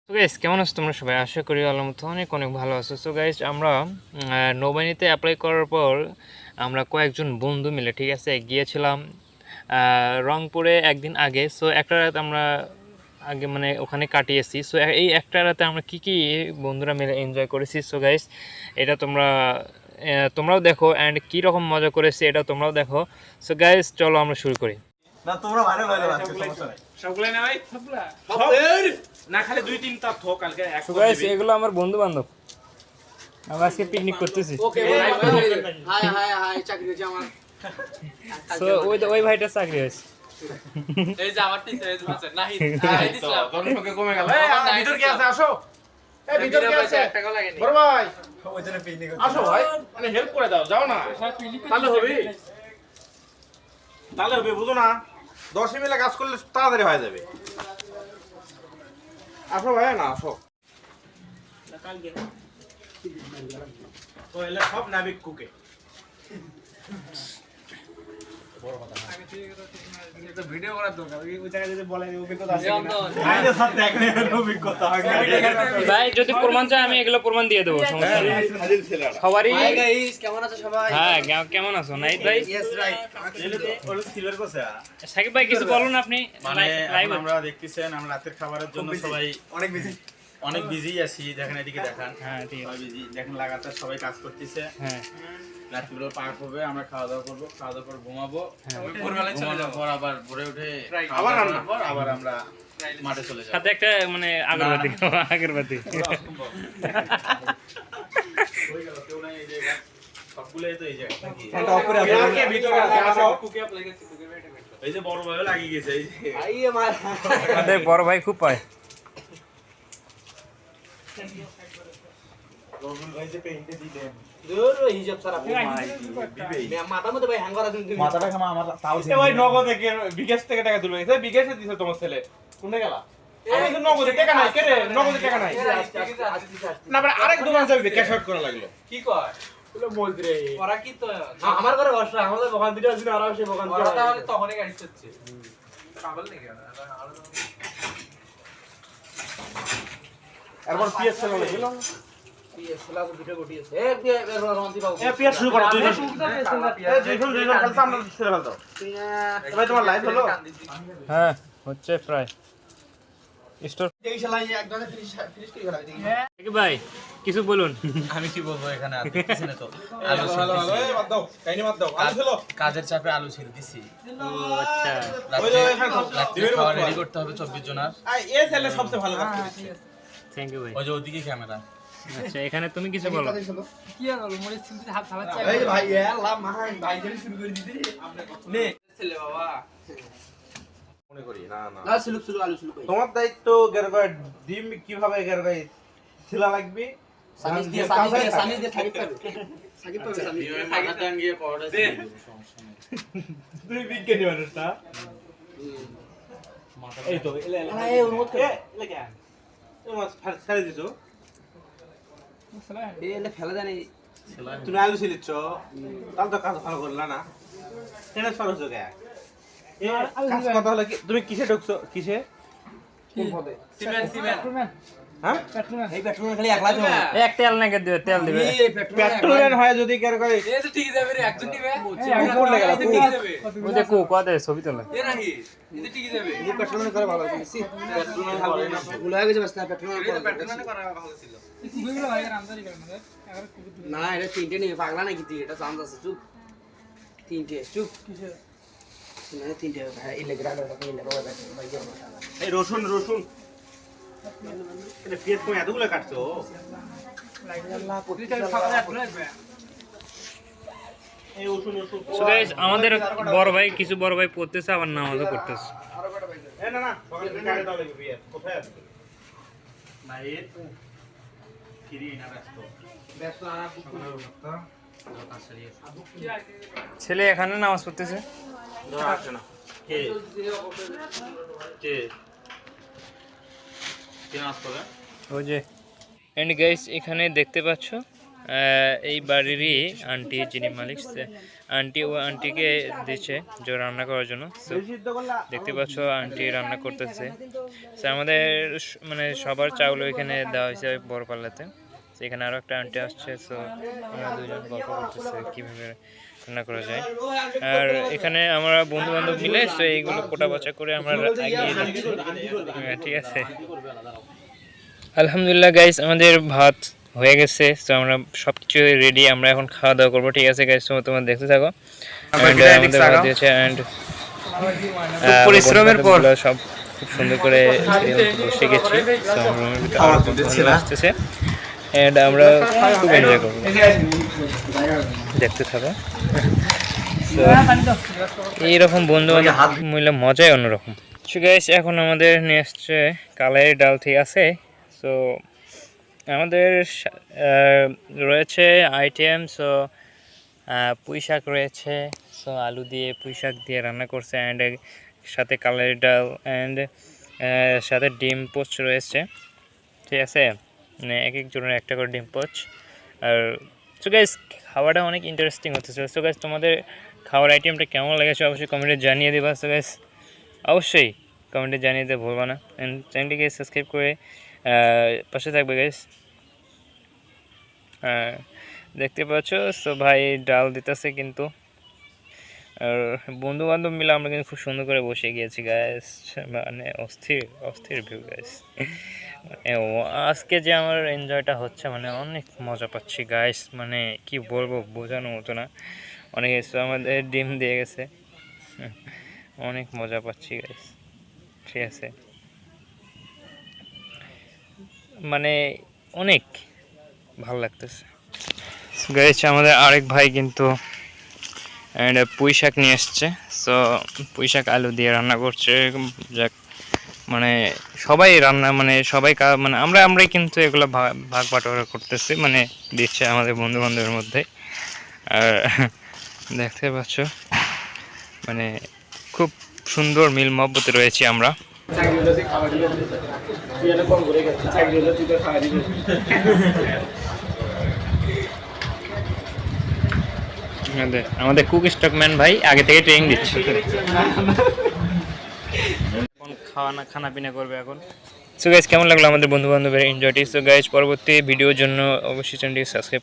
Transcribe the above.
তো গাইস কেমন আছো তোমরা সবাই? আশা করি আল্লাহর মতো অনেক অনেক ভালো আছো। সো গাইস আমরা নৌবাহিনীতে অ্যাপ্লাই করার পর আমরা কয়েকজন বন্ধু মিলে ঠিক আছে গিয়েছিলাম রংপুরে একদিন আগে। সো একটা রাত আমরা আগে মানে ওখানে কাটিয়েছি। সো এই একটা রাতে আমরা কি কি বন্ধুরা মিলে এনজয় করেছি। সো গাইস এটা তোমরাও দেখো অ্যান্ড কী রকম মজা করেছি এটা তোমরাও দেখো। সো গাইস চলো আমরা শুরু করি। না তোমরা ভালো লইলে আজকে সমস্যা নাই সবগুলাই না ভাই সব না খালি দুই তিনটা থো কালকে এক সো গাইস এগুলো আমার বন্ধু বান্ধব, আমরা আজকে পিকনিক করতেছি। ওকে হাই হাই হাই চাকরি হয়েছে আমার। সো ওই ভাইটার চাকরি হয়েছে। এই যে আমার টিচার এই যে নাহি নাহি দিছিলাম জনসংখ্যা কমে গেল। এই ভিতর কি আছে আসো। এই ভিতর কি আছে? এক টাকা লাগেনি বড় ভাই ওইখানে পিকনিক আসো ভাই, মানে হেল্প করে দাও, যাও না তাহলে হবে, তাহলে হবে বুঝো না, 10 মিলে কাজ করলে তাড়াতাড়ি হয়ে যাবে। আসো ভাই না আসো। তো এলে সব নাবিক কুকে ভিডিও করার দরকার ওই জায়গায় যদি বলে অভিজ্ঞতা আছে আইলে সব দেখলে অভিজ্ঞতা হয়। ভাই যদি প্রমাণ চাই আমি এগুলো প্রমাণ দিয়ে দেবো, সমস্যা নেই। হাজির ছেলেরা সবারই হাই গাইস কেমন আছো সবাই? হ্যাঁ কেমন আছো নাইট ভাই? ইয়েস রাইট ওর সিলভার কোসা সাকিব ভাই কিছু বলুন আপনি মানে লাইভ। এখন আমরা দেখতেছেন আমরা রাতের খাবারের জন্য সবাই অনেক বেশি অনেক বিজি আছি। দেখেন এদিকে দেখান, হ্যাঁ ঠিক সবাই আছে। বিজি দেখেন, লাগাতার সবাই কাজ করতেছে। হ্যাঁ রাত্রিবেলা পার হবে, আমরা খাওয়া দাওয়া করবো, খাওয়া দাওয়ার পর ঘুমাবো, ভোরবেলায় চলে ঘুমানোর যাবো পর আবার ভোরে উঠে আবার খাওয়া দাওয়ার রান্না। পর আবার আমরা মাঠে চলে যাবো। সাথে একটা মানে আগরবাতি আগরবাতি। হয়ে গেল, কেউ নাই এই জায়গায়, সবগুলোই তো এই জায়গায় থাকি। কে ভিতরে আছে আসো। কুকে অ্যাপ্লাই করতে কুকে বেটা এই যে বড় ভাইও লাগিয়ে গেছে এই যে। আইয়ে মার আমাদের বড় ভাই খুব পায়। রবিউল ভাই যে পেইন্টে দিলেন দূর হিসাব সারা দিবেই মাথা মধ্যে ভাই হ্যাঙ্গার আছে তুমি মাথাটা খামা আমার তাও এ ভাই নগদে কে বিকাশ থেকে টাকা তুলে গেছে, বিকাশে দিছে তোমার ছেলে কোনটা গেলা? আমি তো নগদে টাকা নাই, কে রে নগদে টাকা নাই না, মানে আরেক দোকান যাবে ক্যাশ আউট করা লাগলো। কি কয় বলে বলতে রে ওরা কি তো আমার ঘরে বসা আমাদের দোকান দিতে আছে না আর সে দোকান ওরা তাহলে তখনই গাড়ি চলছে পাগল নাকি এরপর পিএস ছেলে লাগলো। এ পিএস শুরু করো দুইজন। দুইজন খেলতে আমরা ছেলে ফেলতো। ভাই তোমার লাইভ হলো? হ্যাঁ হচ্ছে প্রায় স্টোর। সাকিব ভাই কিছু বলুন। আমি কি বলবো, এখানে আর দেখতেছেন তো আলু ভালো ভালো এই বাদ দাও, কাহিনী বাদ দাও। আলু ছিল? কাজের চাপে আলু ছেড়ে দিছি। ও আচ্ছা ওই যে এখানে তো রাত্রে খাওয়া রেডি করতে হবে 24 জনের। এই ছেলে সবচেয়ে ভালো কাজ করেছে। থ্যাংক ইউ ভাই। ওই যে ওদিকে ক্যামেরা। আচ্ছা এখানে তুমি কিছু বলো। এই ভাই এলা মাহান ভাই যদি শুরু করে দিতে নে ছেলে বাবা মনে করি না না। না সুলুক সুলুক আলু সুলুক তোমার দায়িত্ব গেরগায় ডিম কিভাবে গেরগায় ছিলা লাগবে। সানি দিয়ে সাকিব পাবে সাকিব পাবে সানি মাথা টাঙ্গিয়ে পরোটা ছেড়ে দেব, সমস্যা নেই। তুই বিজ্ঞানী মানুষ না? এই তো এলে এলে এই ওর মত এ লেগে আন। তুমি ছেড়ে দিছো, এলে ফেলা জানি তুমি আলু ছিলিচ্ছ, তাহলে তো কাজ ভালো করলা না। কেন সরস গে কাজ কথা হলো কি, তুমি কিসে ঢুকছো? কিসে? কোন পদে সিমেন্ট হ্যাঁ এই পেট্রোল খালি একলা তো এক তেল নাকি দিবে, তেল দিবে। এই পেট্রোল পেট্রোলের হয় যদি গেরগায় এই তো ঠিক যাবে রে একজন দিবে কোন লাগা ঠিক যাবে ওই দেখো কদে ছবি তোলে। এ নাহি এই তো ঠিক যাবে এই পেট্রোল করে ভালো আছে সি পেট্রোল ভালো না ভুল হয়ে গেছে বাস না পেট্রোল করা ভালো ছিল কুকুরগুলো ভাই রামদারি করে না না এটা তিনটে নেই পাগলা নাকি তুই এটা চান্স আছে চুপ তিনটে চুপ কিসে না তিনটে ভাই ইলে গ্রাডা ভাই ইলে বাবা ভাই এই রসুন রসুন এটা পেঁয়াজ তুমি এতগুলো কাটছো? এই রসুন রসুন সো গাইস আমাদের বড় ভাই কিছু বড় ভাই পড়তেছে আবার নামাজও করতেছে। এ না না সকালে গাড়ি দাও লাগবে পেঁয়াজ কোথায় আছে? না এ ফ্রি না ব্যস্ত। ব্যস্ত না ছেলে এখানে নামাজ পড়তেছে। ধর আসে না। কে কে কে নাচ করে? ওই যে এন্ড গাইস এখানে দেখতে পাচ্ছ এই বাড়িরই আন্টি যিনি মালিক আন্টি ও আন্টিকে দিচ্ছে যে রান্না করার জন্য। So, দেখতে পাচ্ছ আন্টি রান্না করতেছে। So, আমাদের মানে সবার চাউল এখানে দেওয়া হয়েছে বড় পাল্লাতে। So, এখানে আরও একটা আন্টি আসছে। সো আমরা দুজন গল্প করতেছে কীভাবে রান্না করা যায়। আর এখানে আমরা বন্ধু বান্ধব মিলে তো এইগুলো কোটা বাছা করে আমরা এগিয়ে যাচ্ছি। ঠিক আছে, আলহামদুলিল্লাহ গাইস আমাদের ভাত হয়ে গেছে। তো আমরা সব কিছু রেডি, আমরা এখন খাওয়া দাওয়া করবো। ঠিক আছে গাইস, তোমরা দেখতে থাকো। আমাদের ভাত দিয়েছে অ্যান্ড পরিশ্রমের পর সব খুব সুন্দর করে বসে গেছি। তো রুমের ভিতরে আসতেছে অ্যান্ড আমরা খুব এনজয় করবো, দেখতে থাকো। এইরকম বন্ধু বান্ধব মিলে মজাই অন্যরকম। সো গাইস এখন আমাদের নিয়ে আসছে কালাই ডাল। ঠিক আছে, সো আমাদের রয়েছে আইটেম। সো পুঁই শাক রয়েছে, সো আলু দিয়ে পুঁই শাক দিয়ে রান্না করছে অ্যান্ড সাথে কালাই ডাল অ্যান্ড সাথে ডিম পোচ রয়েছে। ঠিক আছে, মানে এক একজনের একটা করে ডিম পোচ। আর সো গাইস খাওয়াটা অনেক ইন্টারেস্টিং হচ্ছে। সো গাইস তোমাদের খাওয়ার আইটেমটা কেমন লেগেছে অবশ্যই কমেন্টে জানিয়ে দেবা। সো গাইস অবশ্যই কমেন্টে জানিয়ে দিতে ভুলবা না অ্যান্ড চ্যানেলটিকে সাবস্ক্রাইব করে পাশে থাকবে গাইস। দেখতে পাচ্ছ সো ভাই ডাল দিতেছে কিন্তু। আর বন্ধু বান্ধব মিলে আমরা কিন্তু খুব সুন্দর করে বসে গিয়েছি গাইস, মানে অস্থির ভিউ গাইস। আজকে যে আমার এনজয়টা হচ্ছে মানে অনেক মজা পাচ্ছি গাইস, মানে কি বলবো বোঝানোর মতো না। অনেক আমাদের ডিম দিয়ে গেছে, অনেক মজা পাচ্ছি গাইস। ঠিক আছে, মানে অনেক ভালো লাগতেছে গাইস। আমাদের আরেক ভাই কিন্তু পুঁই শাক নিয়ে এসছে। সো পুঁই শাক আলু দিয়ে রান্না করছে। যাক মানে সবাই রান্না মানে সবাই মানে আমরাই কিন্তু এগুলো ভাগ বাটোয়ারা করতেছি, মানে দিচ্ছে আমাদের বন্ধু বান্ধবের মধ্যে। আর দেখতে পাচ্ছ মানে খুব সুন্দর মিল মহব্বতে রয়েছি আমরা। আমাদের কুক স্টকম্যান ভাই আগে থেকে ট্রেনিং দিচ্ছে, খানা পিনা করবে এখন। সো গাইস কেমন লাগলো আমাদের বন্ধু বান্ধবের এনজয়টি। সো গাইস পরবর্তী ভিডিওর জন্য অবশ্যই চ্যানেলটি সাবস্ক্রাইব